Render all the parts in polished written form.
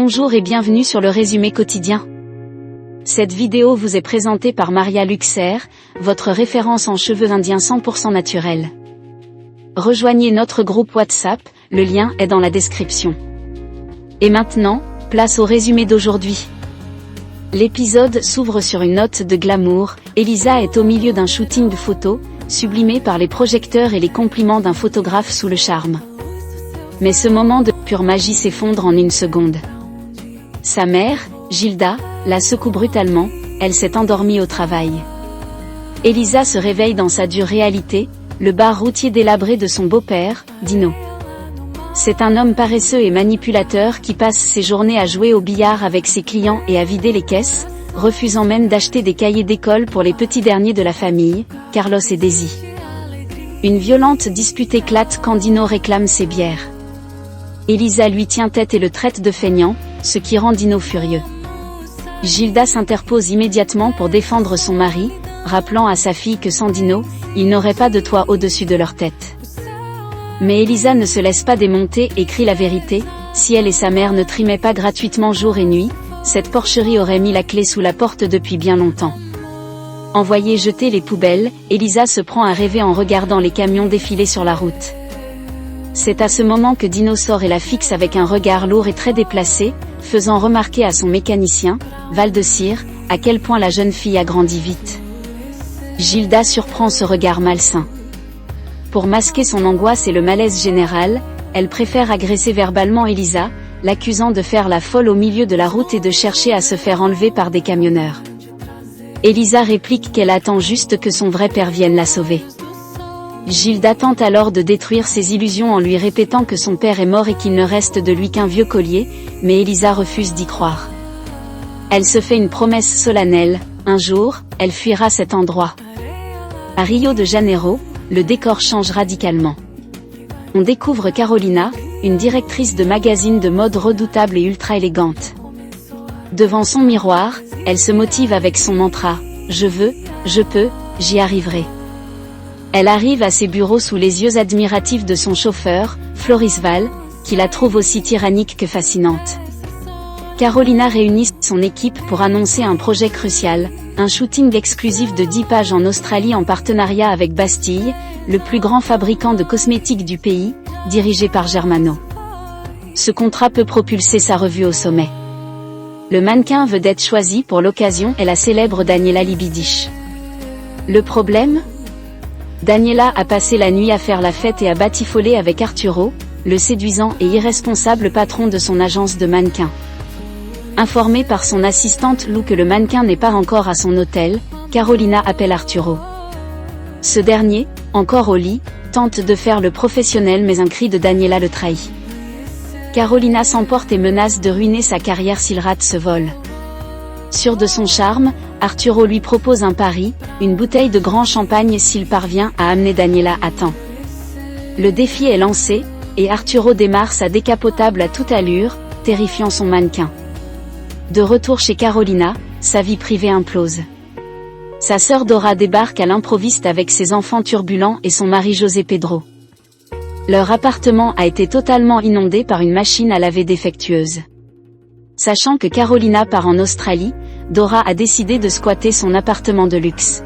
Bonjour et bienvenue sur le résumé quotidien. Cette vidéo vous est présentée par Maria Luxer, votre référence en cheveux indiens 100% naturels. Rejoignez notre groupe WhatsApp, le lien est dans la description. Et maintenant, place au résumé d'aujourd'hui. L'épisode s'ouvre sur une note de glamour. Elisa est au milieu d'un shooting de photos, sublimé par les projecteurs et les compliments d'un photographe sous le charme. Mais ce moment de pure magie s'effondre en une seconde. Sa mère, Gilda, la secoue brutalement, elle s'est endormie au travail. Elisa se réveille dans sa dure réalité, le bar routier délabré de son beau-père, Dino. C'est un homme paresseux et manipulateur qui passe ses journées à jouer au billard avec ses clients et à vider les caisses, refusant même d'acheter des cahiers d'école pour les petits derniers de la famille, Carlos et Daisy. Une violente dispute éclate quand Dino réclame ses bières. Elisa lui tient tête et le traite de feignant, ce qui rend Dino furieux. Gilda s'interpose immédiatement pour défendre son mari, rappelant à sa fille que sans Dino, il n'aurait pas de toit au-dessus de leur tête. Mais Elisa ne se laisse pas démonter et crie la vérité: si elle et sa mère ne trimaient pas gratuitement jour et nuit, cette porcherie aurait mis la clé sous la porte depuis bien longtemps. Envoyée jeter les poubelles, Elisa se prend à rêver en regardant les camions défiler sur la route. C'est à ce moment que Dino sort et la fixe avec un regard lourd et très déplacé, faisant remarquer à son mécanicien, Valdecir, à quel point la jeune fille a grandi vite. Gilda surprend ce regard malsain. Pour masquer son angoisse et le malaise général, elle préfère agresser verbalement Elisa, l'accusant de faire la folle au milieu de la route et de chercher à se faire enlever par des camionneurs. Elisa réplique qu'elle attend juste que son vrai père vienne la sauver. Gilda tente alors de détruire ses illusions en lui répétant que son père est mort et qu'il ne reste de lui qu'un vieux collier, mais Elisa refuse d'y croire. Elle se fait une promesse solennelle: un jour, elle fuira cet endroit. À Rio de Janeiro, le décor change radicalement. On découvre Carolina, une directrice de magazine de mode redoutable et ultra élégante. Devant son miroir, elle se motive avec son mantra: je veux, je peux, j'y arriverai. Elle arrive à ses bureaux sous les yeux admiratifs de son chauffeur, Floris Val, qui la trouve aussi tyrannique que fascinante. Carolina réunit son équipe pour annoncer un projet crucial, un shooting exclusif de 10 pages en Australie en partenariat avec Bastille, le plus grand fabricant de cosmétiques du pays, dirigé par Germano. Ce contrat peut propulser sa revue au sommet. Le mannequin vedette choisi pour l'occasion est la célèbre Daniela Libidiche. Le problème ? Daniela a passé la nuit à faire la fête et à batifoler avec Arturo, le séduisant et irresponsable patron de son agence de mannequins. Informée par son assistante Lou que le mannequin n'est pas encore à son hôtel, Carolina appelle Arturo. Ce dernier, encore au lit, tente de faire le professionnel mais un cri de Daniela le trahit. Carolina s'emporte et menace de ruiner sa carrière s'il rate ce vol. Sûr de son charme, Arturo lui propose un pari, une bouteille de grand champagne s'il parvient à amener Daniela à temps. Le défi est lancé, et Arturo démarre sa décapotable à toute allure, terrifiant son mannequin. De retour chez Carolina, sa vie privée implose. Sa sœur Dora débarque à l'improviste avec ses enfants turbulents et son mari José Pedro. Leur appartement a été totalement inondé par une machine à laver défectueuse. Sachant que Carolina part en Australie, Dora a décidé de squatter son appartement de luxe.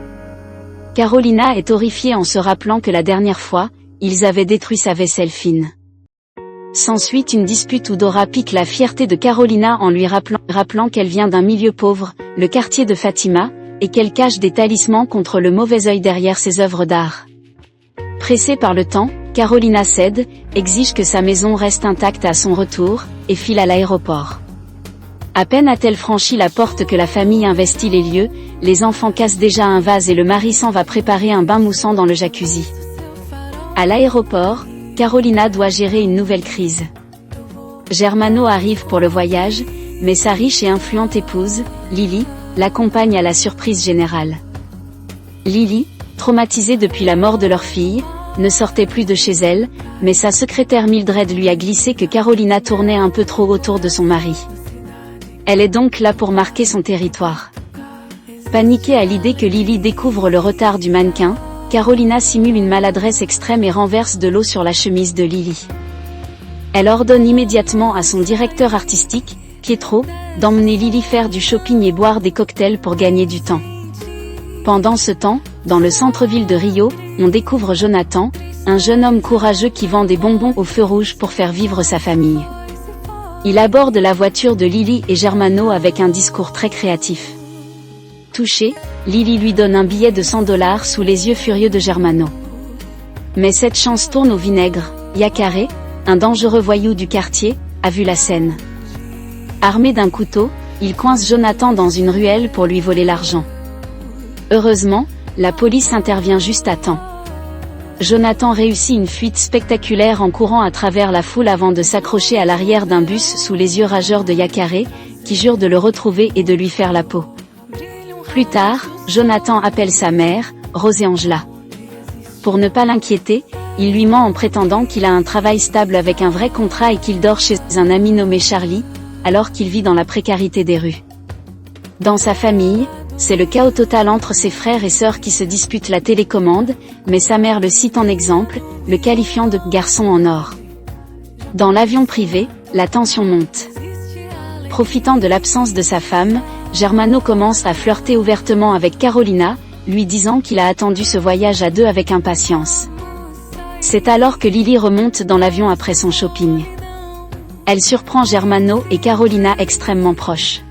Carolina est horrifiée en se rappelant que la dernière fois, ils avaient détruit sa vaisselle fine. S'ensuit une dispute où Dora pique la fierté de Carolina en lui rappelant qu'elle vient d'un milieu pauvre, le quartier de Fatima, et qu'elle cache des talismans contre le mauvais œil derrière ses œuvres d'art. Pressée par le temps, Carolina cède, exige que sa maison reste intacte à son retour, et file à l'aéroport. À peine a-t-elle franchi la porte que la famille investit les lieux, les enfants cassent déjà un vase et le mari s'en va préparer un bain moussant dans le jacuzzi. À l'aéroport, Carolina doit gérer une nouvelle crise. Germano arrive pour le voyage, mais sa riche et influente épouse, Lily, l'accompagne à la surprise générale. Lily, traumatisée depuis la mort de leur fille, ne sortait plus de chez elle, mais sa secrétaire Mildred lui a glissé que Carolina tournait un peu trop autour de son mari. Elle est donc là pour marquer son territoire. Paniquée à l'idée que Lily découvre le retard du mannequin, Carolina simule une maladresse extrême et renverse de l'eau sur la chemise de Lily. Elle ordonne immédiatement à son directeur artistique, Pietro, d'emmener Lily faire du shopping et boire des cocktails pour gagner du temps. Pendant ce temps, dans le centre-ville de Rio, on découvre Jonathan, un jeune homme courageux qui vend des bonbons au feu rouge pour faire vivre sa famille. Il aborde la voiture de Lily et Germano avec un discours très créatif. Touché, Lily lui donne un billet de $100 sous les yeux furieux de Germano. Mais cette chance tourne au vinaigre. Yakare, un dangereux voyou du quartier, a vu la scène. Armé d'un couteau, il coince Jonathan dans une ruelle pour lui voler l'argent. Heureusement, la police intervient juste à temps. Jonathan réussit une fuite spectaculaire en courant à travers la foule avant de s'accrocher à l'arrière d'un bus sous les yeux rageurs de Yakare, qui jure de le retrouver et de lui faire la peau. Plus tard, Jonathan appelle sa mère, Rose Angela. Pour ne pas l'inquiéter, il lui ment en prétendant qu'il a un travail stable avec un vrai contrat et qu'il dort chez un ami nommé Charlie, alors qu'il vit dans la précarité des rues. Dans sa famille, c'est le chaos total entre ses frères et sœurs qui se disputent la télécommande, mais sa mère le cite en exemple, le qualifiant de « garçon en or ». Dans l'avion privé, la tension monte. Profitant de l'absence de sa femme, Germano commence à flirter ouvertement avec Carolina, lui disant qu'il a attendu ce voyage à deux avec impatience. C'est alors que Lily remonte dans l'avion après son shopping. Elle surprend Germano et Carolina extrêmement proches.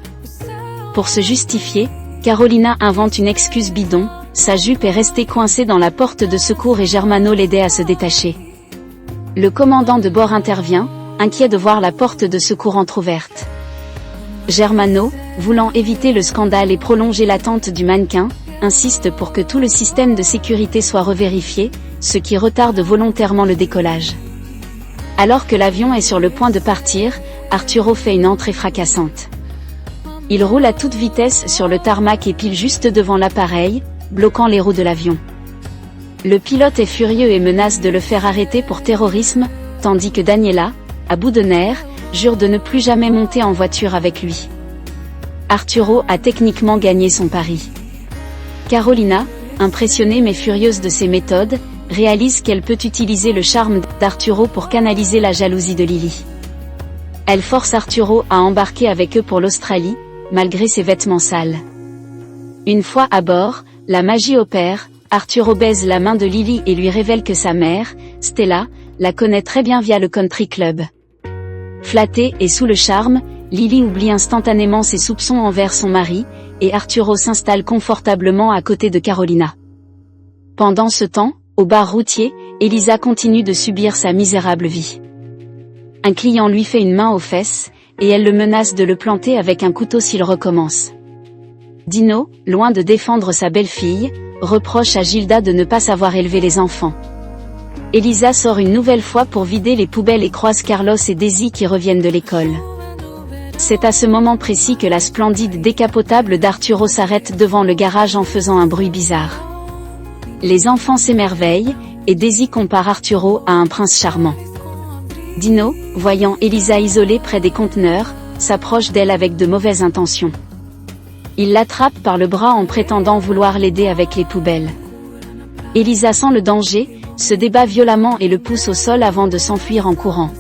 Pour se justifier, Carolina invente une excuse bidon, sa jupe est restée coincée dans la porte de secours et Germano l'aidait à se détacher. Le commandant de bord intervient, inquiet de voir la porte de secours entr'ouverte. Germano, voulant éviter le scandale et prolonger l'attente du mannequin, insiste pour que tout le système de sécurité soit revérifié, ce qui retarde volontairement le décollage. Alors que l'avion est sur le point de partir, Arturo fait une entrée fracassante. Il roule à toute vitesse sur le tarmac et pile juste devant l'appareil, bloquant les roues de l'avion. Le pilote est furieux et menace de le faire arrêter pour terrorisme, tandis que Daniela, à bout de nerfs, jure de ne plus jamais monter en voiture avec lui. Arturo a techniquement gagné son pari. Carolina, impressionnée mais furieuse de ses méthodes, réalise qu'elle peut utiliser le charme d'Arturo pour canaliser la jalousie de Lily. Elle force Arturo à embarquer avec eux pour l'Australie, malgré ses vêtements sales. Une fois à bord, la magie opère, Arturo baise la main de Lily et lui révèle que sa mère, Stella, la connaît très bien via le country club. Flattée et sous le charme, Lily oublie instantanément ses soupçons envers son mari, et Arturo s'installe confortablement à côté de Carolina. Pendant ce temps, au bar routier, Elisa continue de subir sa misérable vie. Un client lui fait une main aux fesses, et elle le menace de le planter avec un couteau s'il recommence. Dino, loin de défendre sa belle-fille, reproche à Gilda de ne pas savoir élever les enfants. Elisa sort une nouvelle fois pour vider les poubelles et croise Carlos et Daisy qui reviennent de l'école. C'est à ce moment précis que la splendide décapotable d'Arturo s'arrête devant le garage en faisant un bruit bizarre. Les enfants s'émerveillent, et Daisy compare Arturo à un prince charmant. Dino, voyant Elisa isolée près des conteneurs, s'approche d'elle avec de mauvaises intentions. Il l'attrape par le bras en prétendant vouloir l'aider avec les poubelles. Elisa sent le danger, se débat violemment et le pousse au sol avant de s'enfuir en courant.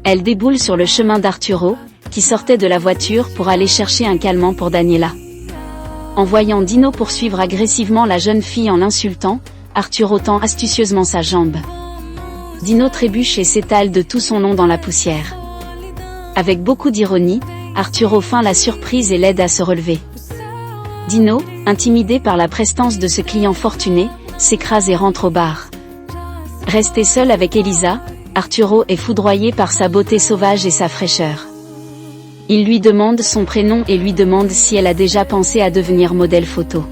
Elle déboule sur le chemin d'Arturo, qui sortait de la voiture pour aller chercher un calmant pour Daniela. En voyant Dino poursuivre agressivement la jeune fille en l'insultant, Arturo tend astucieusement sa jambe. Dino trébuche et s'étale de tout son long dans la poussière. Avec beaucoup d'ironie, Arturo feint la surprise et l'aide à se relever. Dino, intimidé par la prestance de ce client fortuné, s'écrase et rentre au bar. Resté seul avec Elisa, Arturo est foudroyé par sa beauté sauvage et sa fraîcheur. Il lui demande son prénom et lui demande si elle a déjà pensé à devenir modèle photo.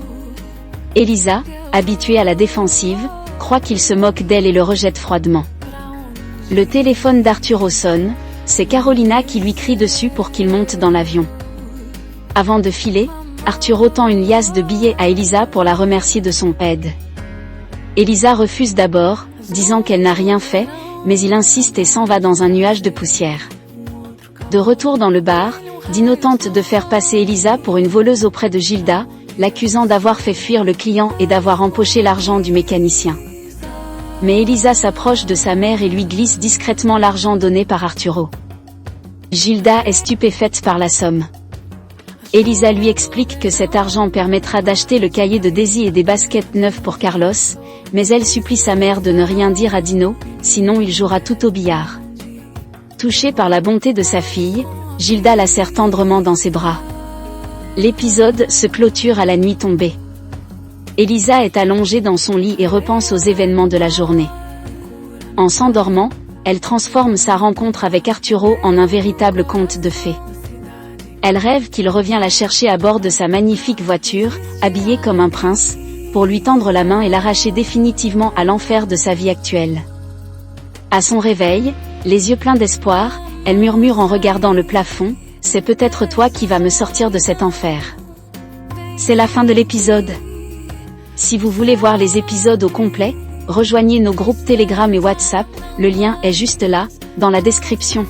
Elisa, habituée à la défensive, croit qu'il se moque d'elle et le rejette froidement. Le téléphone d'Arturo sonne, c'est Carolina qui lui crie dessus pour qu'il monte dans l'avion. Avant de filer, Arturo tend une liasse de billets à Elisa pour la remercier de son aide. Elisa refuse d'abord, disant qu'elle n'a rien fait, mais il insiste et s'en va dans un nuage de poussière. De retour dans le bar, Dino tente de faire passer Elisa pour une voleuse auprès de Gilda, l'accusant d'avoir fait fuir le client et d'avoir empoché l'argent du mécanicien. Mais Elisa s'approche de sa mère et lui glisse discrètement l'argent donné par Arturo. Gilda est stupéfaite par la somme. Elisa lui explique que cet argent permettra d'acheter le cahier de Daisy et des baskets neuves pour Carlos, mais elle supplie sa mère de ne rien dire à Dino, sinon il jouera tout au billard. Touchée par la bonté de sa fille, Gilda la serre tendrement dans ses bras. L'épisode se clôture à la nuit tombée. Elisa est allongée dans son lit et repense aux événements de la journée. En s'endormant, elle transforme sa rencontre avec Arturo en un véritable conte de fées. Elle rêve qu'il revient la chercher à bord de sa magnifique voiture, habillé comme un prince, pour lui tendre la main et l'arracher définitivement à l'enfer de sa vie actuelle. À son réveil, les yeux pleins d'espoir, elle murmure en regardant le plafond, « C'est peut-être toi qui vas me sortir de cet enfer. » C'est la fin de l'épisode. Si vous voulez voir les épisodes au complet, rejoignez nos groupes Telegram et WhatsApp, le lien est juste là, dans la description.